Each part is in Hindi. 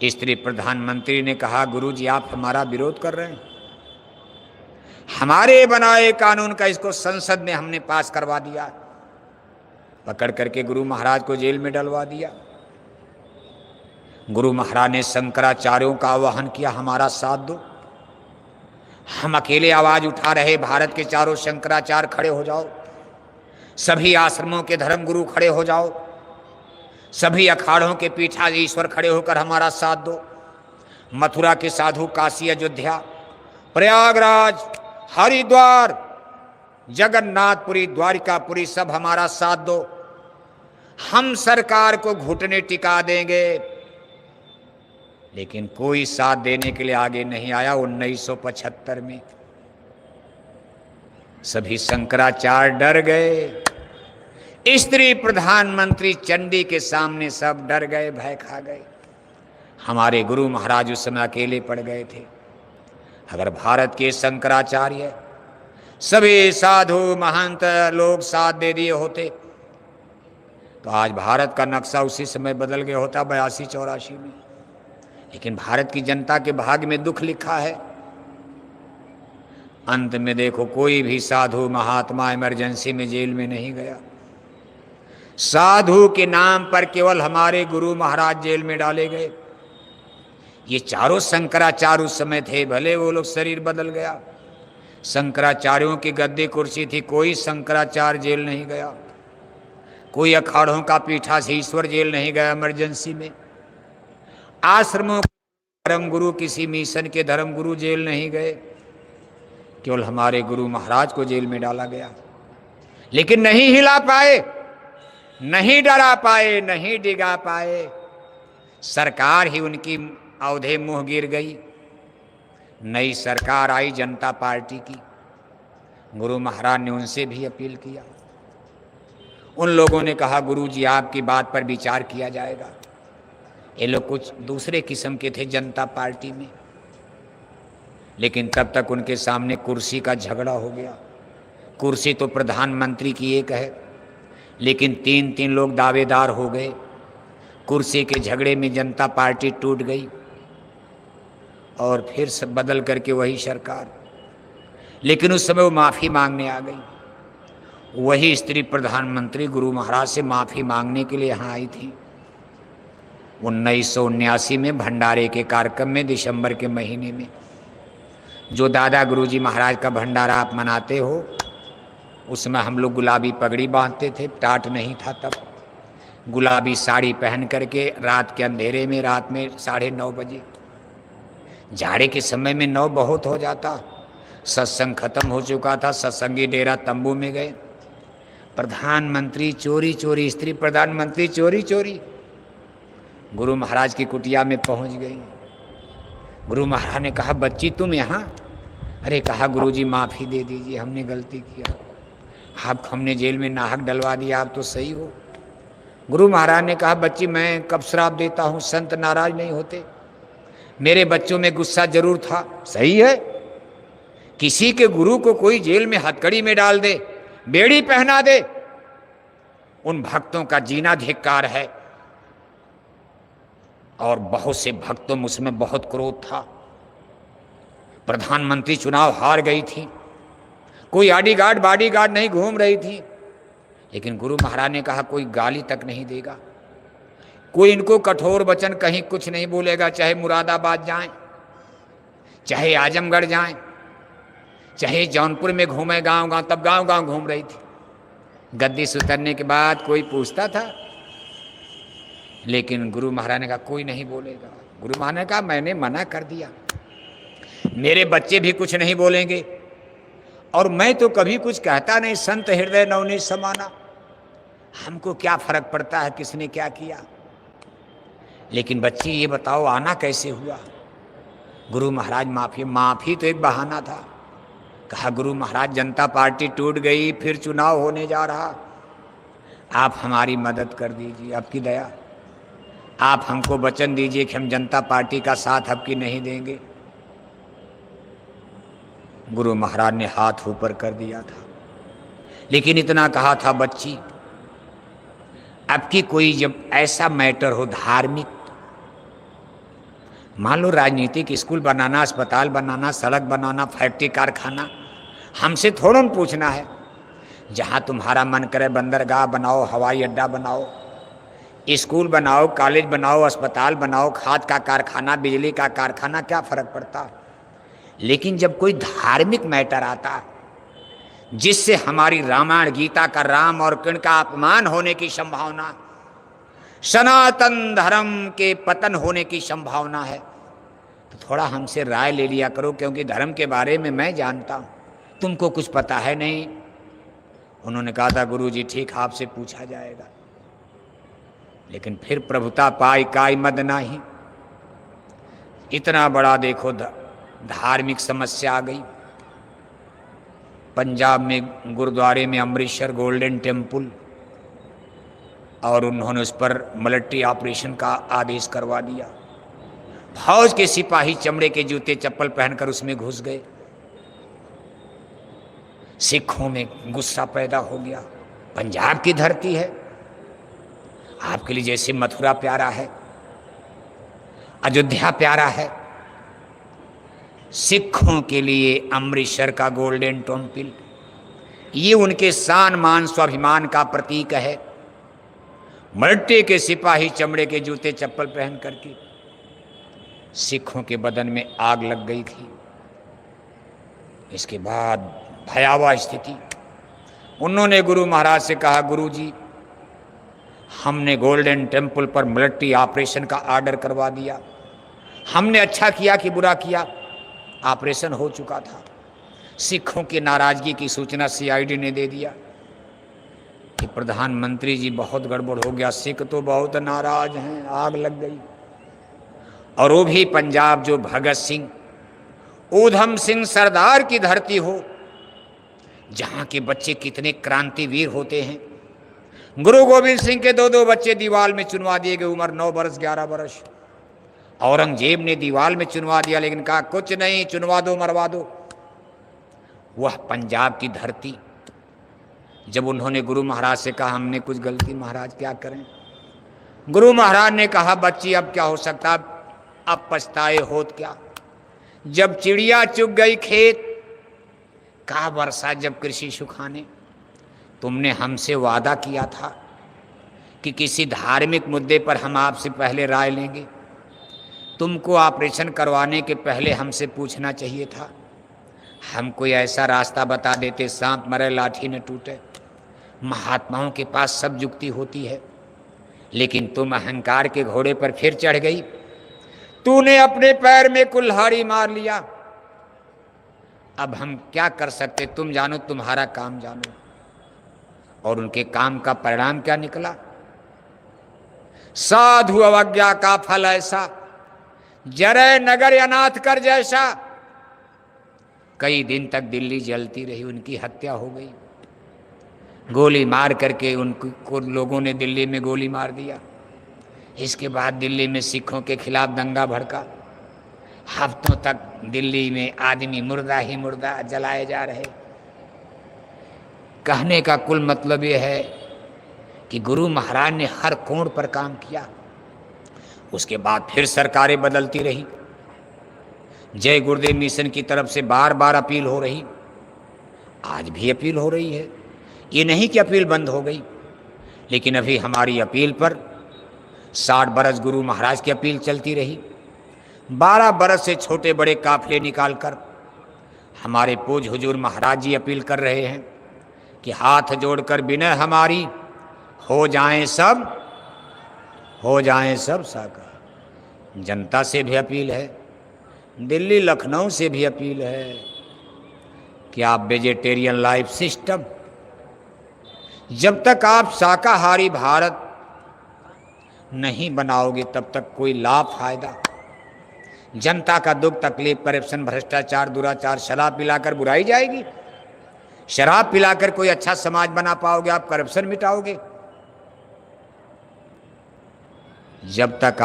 स्त्री प्रधानमंत्री ने कहा, गुरुजी आप हमारा विरोध कर रहे हैं, हमारे बनाए कानून का इसको संसद में हमने पास करवा दिया, पकड़ करके गुरु महाराज को जेल में डलवा दिया। गुरु महाराज ने शंकराचार्यों का आह्वान किया, हमारा साथ दो, हम अकेले आवाज उठा रहे, भारत के चारों शंकराचार्य खड़े हो जाओ, सभी आश्रमों के धर्म गुरु खड़े हो जाओ, सभी अखाड़ों के पीठाधीश्वर खड़े होकर हमारा साथ दो, मथुरा के साधु, काशी, अयोध्या, प्रयागराज, हरिद्वार, जगन्नाथपुरी, द्वारिकापुरी, सब हमारा साथ दो, हम सरकार को घुटने टिका देंगे। लेकिन कोई साथ देने के लिए आगे नहीं आया। 1975 में सभी शंकराचार्य डर गए, स्त्री प्रधानमंत्री चंडी के सामने सब डर गए, भय खा गए। हमारे गुरु महाराज उस समय अकेले पड़ गए थे। अगर भारत के शंकराचार्य, सभी साधु महंत लोग साथ दे दिए होते तो आज भारत का नक्शा उसी समय बदल गया होता, 82-84 में। लेकिन भारत की जनता के भाग्य में दुख लिखा है। अंत में देखो, कोई भी साधु महात्मा इमरजेंसी में जेल में नहीं गया। साधु के नाम पर केवल हमारे गुरु महाराज जेल में डाले गए। ये चारों शंकराचार्य उस समय थे, भले वो लोग शरीर बदल गया, शंकराचार्यों की गद्दी कुर्सी थी, कोई शंकराचार्य जेल नहीं गया, कोई अखाड़ों का पीठाधीश्वर जेल नहीं गया इमरजेंसी में, आश्रमों के धर्मगुरु, किसी मिशन के धर्मगुरु जेल नहीं गए, केवल हमारे गुरु महाराज को जेल में डाला गया। लेकिन नहीं हिला पाए, नहीं डरा पाए, नहीं डिगा पाए। सरकार ही उनकी औधे मुंह गिर गई। नई सरकार आई जनता पार्टी की। गुरु महाराज ने उनसे भी अपील किया। उन लोगों ने कहा, गुरुजी आपकी बात पर विचार किया जाएगा। ये लोग कुछ दूसरे किस्म के थे जनता पार्टी में। लेकिन तब तक उनके सामने कुर्सी का झगड़ा हो गया। कुर्सी तो प्रधानमंत्री की एक है, लेकिन 3-3 लोग दावेदार हो गए। कुर्सी के झगड़े में जनता पार्टी टूट गई और फिर सब बदल करके वही सरकार। लेकिन उस समय वो माफ़ी मांगने आ गई। वही स्त्री प्रधानमंत्री गुरु महाराज से माफ़ी मांगने के लिए यहाँ आई थी। 1979 में भंडारे के कार्यक्रम में, दिसंबर के महीने में, जो दादा गुरुजी महाराज का भंडारा आप मनाते हो, उसमें हम लोग गुलाबी पगड़ी बांधते थे, टाट नहीं था तब, गुलाबी साड़ी पहन करके रात के अंधेरे में, रात में 9:30 बजे, जाड़े के समय में 9 बहुत हो जाता, सत्संग खत्म हो चुका था, सत्संगी डेरा तंबू में गए। प्रधानमंत्री चोरी चोरी, स्त्री प्रधानमंत्री चोरी चोरी गुरु महाराज की कुटिया में पहुंच गई। गुरु महाराज ने कहा, बच्ची तुम यहाँ? अरे कहा, गुरुजी माफ़ी दे दीजिए, हमने गलती किया, आप हमने जेल में नाहक डलवा दिया, आप तो सही हो। गुरु महाराज ने कहा, बच्ची मैं कब श्राप देता हूँ, संत नाराज नहीं होते, मेरे बच्चों में गुस्सा जरूर था। सही है, किसी के गुरु को कोई जेल में हथकड़ी में डाल दे, बेड़ी पहना दे, उन भक्तों का जीना धिक्कार है। और बहुत से भक्तों में उसमें बहुत क्रोध था। प्रधानमंत्री चुनाव हार गई थी, कोई आडीगार्ड बॉडीगार्ड नहीं घूम रही थी। लेकिन गुरु महाराज ने कहा, कोई गाली तक नहीं देगा, कोई इनको कठोर वचन कहीं कुछ नहीं बोलेगा, चाहे मुरादाबाद जाएं, चाहे आजमगढ़ जाएं, चाहे जौनपुर में घूमे गांव गांव, तब गांव गांव घूम रही थी। गद्दी से उतरने के बाद कोई पूछता था, लेकिन गुरु महाराज ने कहा कोई नहीं बोलेगा। गुरु महाराज ने कहा, मैंने मना कर दिया, मेरे बच्चे भी कुछ नहीं बोलेंगे, और मैं तो कभी कुछ कहता नहीं, संत हृदय नवनीत समाना, हमको क्या फर्क पड़ता है किसने क्या किया। लेकिन बच्ची ये बताओ, आना कैसे हुआ? गुरु महाराज माफ़ी तो एक बहाना था। कहा, गुरु महाराज जनता पार्टी टूट गई, फिर चुनाव होने जा रहा, आप हमारी मदद कर दीजिए, आपकी दया, आप हमको वचन दीजिए कि हम जनता पार्टी का साथ आपकी नहीं देंगे। गुरु महाराज ने हाथ ऊपर कर दिया था, लेकिन इतना कहा था, बच्ची अब की कोई जब ऐसा मैटर हो धार्मिक, मान लो राजनीतिक स्कूल बनाना, अस्पताल बनाना, सड़क बनाना, फैक्ट्री कारखाना, हमसे थोड़ा पूछना है। जहाँ तुम्हारा मन करे बंदरगाह बनाओ, हवाई अड्डा बनाओ, स्कूल बनाओ, कॉलेज बनाओ, अस्पताल बनाओ, खाद का कारखाना, बिजली का कारखाना, क्या फर्क पड़ता। लेकिन जब कोई धार्मिक मैटर आता जिससे हमारी रामायण गीता का राम और कृष्ण का अपमान होने की संभावना, सनातन धर्म के पतन होने की संभावना है, तो थोड़ा हमसे राय ले लिया करो, क्योंकि धर्म के बारे में मैं जानता हूं, तुमको कुछ पता है नहीं। उन्होंने कहा था गुरुजी ठीक आपसे पूछा जाएगा। लेकिन फिर प्रभुता पाई काई मद नाही। इतना बड़ा देखो धार्मिक समस्या आ गई। पंजाब में गुरुद्वारे में अमृतसर गोल्डन टेम्पल, और उन्होंने उस पर मिलिट्री ऑपरेशन का आदेश करवा दिया। फौज के सिपाही चमड़े के जूते चप्पल पहनकर उसमें घुस गए। सिखों में गुस्सा पैदा हो गया। पंजाब की धरती है, आपके लिए जैसे मथुरा प्यारा है, अयोध्या प्यारा है, सिखों के लिए अमृतसर का गोल्डन टेम्पल ये उनके शान मान स्वाभिमान का प्रतीक है। मिलिट्री के सिपाही चमड़े के जूते चप्पल पहन करके, सिखों के बदन में आग लग गई थी। इसके बाद भयावह स्थिति। उन्होंने गुरु महाराज से कहा, गुरुजी हमने गोल्डन टेम्पल पर मिलिट्री ऑपरेशन का ऑर्डर करवा दिया, हमने अच्छा किया कि बुरा किया, ऑपरेशन हो चुका था। सिखों की नाराजगी की सूचना सीआईडी ने दे दिया कि प्रधानमंत्री जी बहुत गड़बड़ हो गया, सिख तो बहुत नाराज हैं, आग लग गई। और वो भी पंजाब जो भगत सिंह, ऊधम सिंह सरदार की धरती हो, जहाँ के बच्चे कितने क्रांतिवीर होते हैं। गुरु गोविंद सिंह के 2-2 बच्चे दीवाल में चुनवा दिए गए, उम्र 9 बरस 11 बरस। औरंगजेब ने दीवाल में चुनवा दिया, लेकिन कहा कुछ नहीं, चुनवा दो मरवा दो। वह पंजाब की धरती, जब उन्होंने गुरु महाराज से कहा हमने कुछ गलती महाराज क्या करें, गुरु महाराज ने कहा बच्ची अब क्या हो सकता, अब पछताए होत क्या। जब चिड़िया चुग गई खेत, कहा वर्षा जब कृषि सुखाने। तुमने हमसे वादा किया था कि किसी धार्मिक मुद्दे पर हम आपसे पहले राय लेंगे। तुमको ऑपरेशन करवाने के पहले हमसे पूछना चाहिए था। हम कोई ऐसा रास्ता बता देते, सांप मरे लाठी न टूटे। महात्माओं के पास सब युक्ति होती है, लेकिन तुम अहंकार के घोड़े पर फिर चढ़ गई। तूने अपने पैर में कुल्हाड़ी मार लिया। अब हम क्या कर सकते, तुम जानो, तुम्हारा काम जानो। और उनके काम का परिणाम क्या निकला? साधु अवज्ञा का फल ऐसा, जरे नगर अनाथ कर जैसा। कई दिन तक दिल्ली जलती रही, उनकी हत्या हो गई। गोली मार करके उनको लोगों ने दिल्ली में गोली मार दिया। इसके बाद दिल्ली में सिखों के खिलाफ दंगा भड़का। हफ्तों तक दिल्ली में आदमी मुर्दा ही मुर्दा जलाए जा रहे। कहने का कुल मतलब यह है कि गुरु महाराज ने हर कोण पर काम किया। उसके बाद फिर सरकारें बदलती रही। जय गुरुदेव मिशन की तरफ से बार बार अपील हो रही, आज भी अपील हो रही है। ये नहीं कि अपील बंद हो गई, लेकिन अभी हमारी अपील पर 60 बरस गुरु महाराज की अपील चलती रही। 12 बरस से छोटे बड़े काफिले निकालकर हमारे पूज हुजूर महाराज जी अपील कर रहे हैं कि हाथ जोड़कर विनय हमारी, हो जाएं सब साकार। जनता से भी अपील है, दिल्ली लखनऊ से भी अपील है कि आप वेजिटेरियन लाइफ सिस्टम, जब तक आप शाकाहारी भारत नहीं बनाओगे तब तक कोई लाभ फायदा। जनता का दुख तकलीफ, करप्शन, भ्रष्टाचार, दुराचार, शराब पिलाकर बुराई जाएगी। शराब पिलाकर कोई अच्छा समाज बना पाओगे? आप करप्शन मिटाओगे? जब तक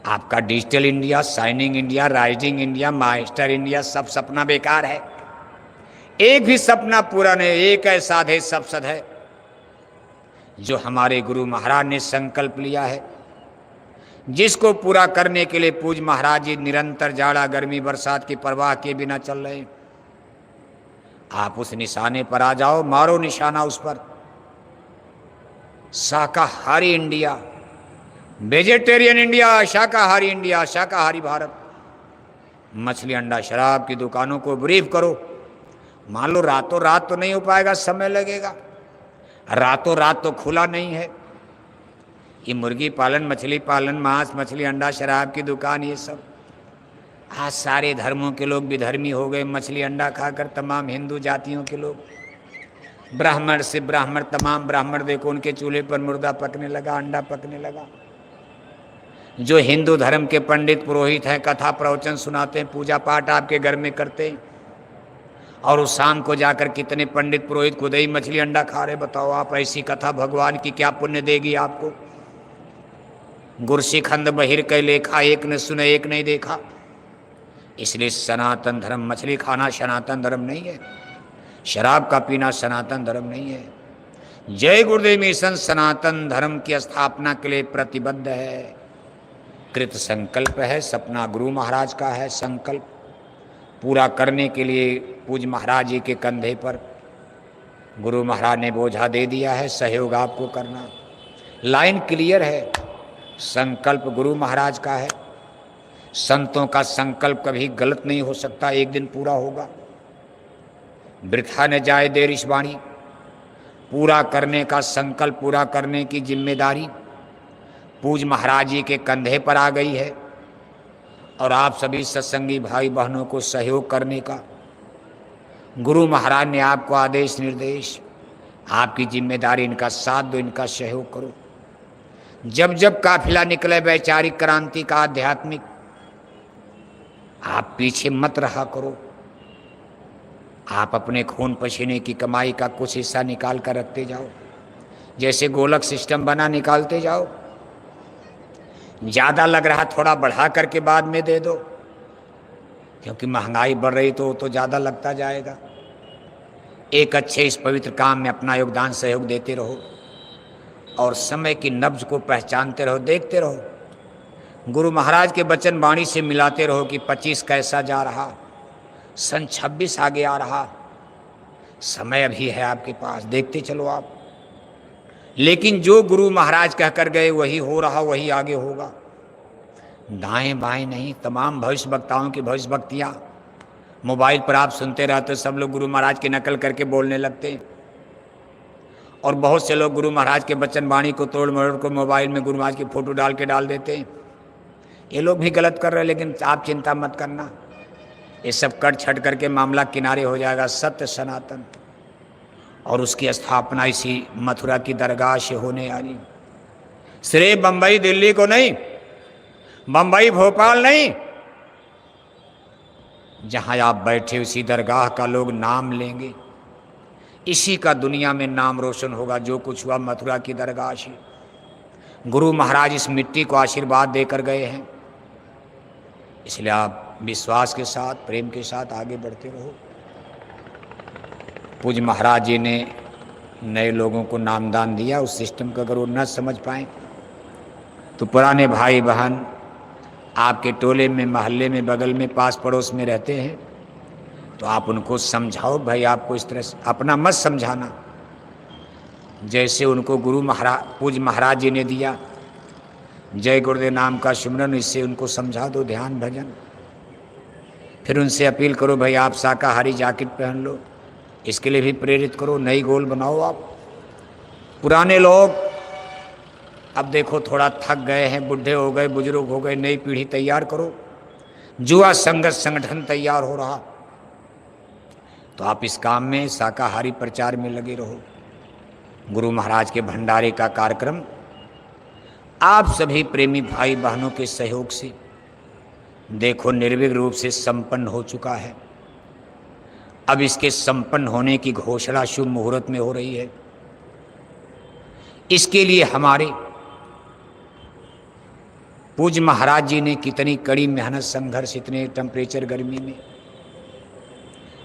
आपका digital India, shining India, rising India, master India, सब सपना बेकार है। एक भी सपना पूरा नहीं। एक है साधे सब सद है, जो हमारे गुरु महाराज ने संकल्प लिया है जिसको पूरा करने के लिए पूज महाराज जी निरंतर जाड़ा गर्मी बरसात की परवाह किए बिना चल रहे हैं। आप उस निशाने पर आ जाओ, मारो निशाना उस पर। शाकाहारी इंडिया, वेजिटेरियन इंडिया, शाकाहारी इंडिया, शाकाहारी भारत। मछली अंडा शराब की दुकानों को ब्रीफ करो। मान लो रातों रात तो नहीं हो पाएगा, समय लगेगा। रातों रात तो खुला नहीं है। ये मुर्गी पालन, मछली पालन, मांस मछली अंडा शराब की दुकान, ये सब आज सारे धर्मों के लोग विधर्मी हो गए। मछली अंडा खाकर तमाम हिंदू जातियों के लोग, ब्राह्मण से ब्राह्मण, तमाम ब्राह्मण देखो उनके चूल्हे पर मुर्गा पकने लगा, अंडा पकने लगा। जो हिंदू धर्म के पंडित पुरोहित हैं, कथा प्रवचन सुनाते हैं, पूजा पाठ आपके घर में करते हैं, और उस शाम को जाकर कितने पंडित पुरोहित खुद ही मछली अंडा खा रहे। बताओ आप, ऐसी कथा भगवान की क्या पुण्य देगी आपको। गुरशिखंड बहिर कै लेखा, एक ने सुने एक नहीं देखा। इसलिए सनातन धर्म, मछली खाना सनातन धर्म नहीं है, शराब का पीना सनातन धर्म नहीं है। जय गुरुदेव मिशन सनातन धर्म की स्थापना के लिए प्रतिबद्ध है, कृत संकल्प है। सपना गुरु महाराज का है, संकल्प पूरा करने के लिए पूज महाराज जी के कंधे पर गुरु महाराज ने बोझा दे दिया है, सहयोग आपको करना। लाइन क्लियर है, संकल्प गुरु महाराज का है। संतों का संकल्प कभी गलत नहीं हो सकता, एक दिन पूरा होगा। वृथा न जाए देर इस वाणी, पूरा करने का संकल्प, पूरा करने की जिम्मेदारी पूज महाराज जी के कंधे पर आ गई है। और आप सभी सत्संगी भाई बहनों को सहयोग करने का गुरु महाराज ने आपको आदेश निर्देश, आपकी जिम्मेदारी, इनका साथ दो, इनका सहयोग करो। जब जब काफिला निकले वैचारिक क्रांति का, आध्यात्मिक, आप पीछे मत रहा करो। आप अपने खून पसीने की कमाई का कुछ हिस्सा निकाल कर रखते जाओ। जैसे गोलक सिस्टम बना, निकालते जाओ। ज़्यादा लग रहा थोड़ा बढ़ा करके बाद में दे दो, क्योंकि महंगाई बढ़ रही तो ज़्यादा लगता जाएगा। एक अच्छे इस पवित्र काम में अपना योगदान सहयोग देते रहो और समय की नब्ज को पहचानते रहो, देखते रहो। गुरु महाराज के वचन वाणी से मिलाते रहो कि 25 कैसा जा रहा, सन 26 आगे आ रहा। समय अभी है आपके पास, देखते चलो आप। लेकिन जो गुरु महाराज कहकर गए वही हो रहा, वही आगे होगा। दाएं बाएं नहीं। तमाम भविष्य वक्ताओं की भविष्य वक्तियाँ मोबाइल पर आप सुनते रहते, सब लोग गुरु महाराज की नकल करके बोलने लगते हैं। और बहुत से लोग गुरु महाराज के वचन वाणी को तोड़ मरोड़ को मोबाइल में गुरु महाराज की फोटो डाल देते हैं। ये लोग भी गलत कर रहे हैं, लेकिन आप चिंता मत करना, ये सब कट छट करके मामला किनारे हो जाएगा। सत्य सनातन और उसकी स्थापना इसी मथुरा की दरगाह से होने वाली। सिर्फ बम्बई दिल्ली को नहीं, बम्बई भोपाल नहीं, जहां आप बैठे उसी दरगाह का लोग नाम लेंगे। इसी का दुनिया में नाम रोशन होगा। जो कुछ हुआ मथुरा की दरगाह से, गुरु महाराज इस मिट्टी को आशीर्वाद देकर गए हैं। इसलिए आप विश्वास के साथ, प्रेम के साथ आगे बढ़ते रहो। पूज महाराज जी ने नए लोगों को नामदान दिया, उस सिस्टम का अगर वो न समझ पाएँ तो पुराने भाई बहन आपके टोले में, मोहल्ले में, बगल में, पास पड़ोस में रहते हैं तो आप उनको समझाओ। भाई आपको इस तरह से अपना मत समझाना, जैसे उनको गुरु महाराज पूज महाराज जी ने दिया जय गुरुदेव नाम का सुमरन, इससे उनको समझा दो, ध्यान भजन। फिर उनसे अपील करो, भाई आप शाकाहारी जैकेट पहन लो, इसके लिए भी प्रेरित करो। नई गोल बनाओ आप। पुराने लोग अब देखो थोड़ा थक गए हैं, बुढ़े हो गए, बुजुर्ग हो गए, नई पीढ़ी तैयार करो। युवा संघर्ष संगठन तैयार हो रहा, तो आप इस काम में शाकाहारी प्रचार में लगे रहो। गुरु महाराज के भंडारे का कार्यक्रम आप सभी प्रेमी भाई बहनों के सहयोग से देखो निर्विघ्न रूप से संपन्न हो चुका है। अब इसके संपन्न होने की घोषणा शुभ मुहूर्त में हो रही है। इसके लिए हमारे पूज्य महाराज जी ने कितनी कड़ी मेहनत, संघर्ष, इतने टेम्परेचर गर्मी में,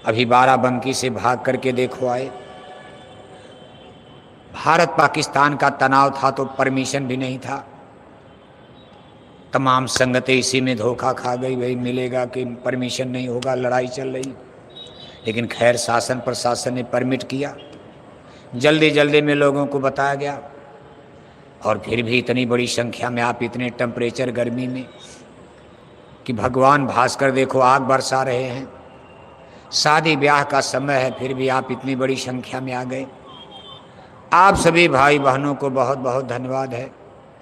अभी बाराबंकी से भाग करके देखो आए। भारत पाकिस्तान का तनाव था तो परमिशन भी नहीं था। तमाम संगतें इसी में धोखा खा गई, भाई मिलेगा कि परमिशन नहीं होगा, लड़ाई चल रही। लेकिन खैर शासन प्रशासन ने परमिट किया, जल्दी जल्दी में लोगों को बताया गया। और फिर भी इतनी बड़ी संख्या में आप, इतने टेम्परेचर गर्मी में, कि भगवान भास्कर देखो आग बरसा रहे हैं, शादी ब्याह का समय है, फिर भी आप इतनी बड़ी संख्या में आ गए। आप सभी भाई बहनों को बहुत बहुत धन्यवाद है।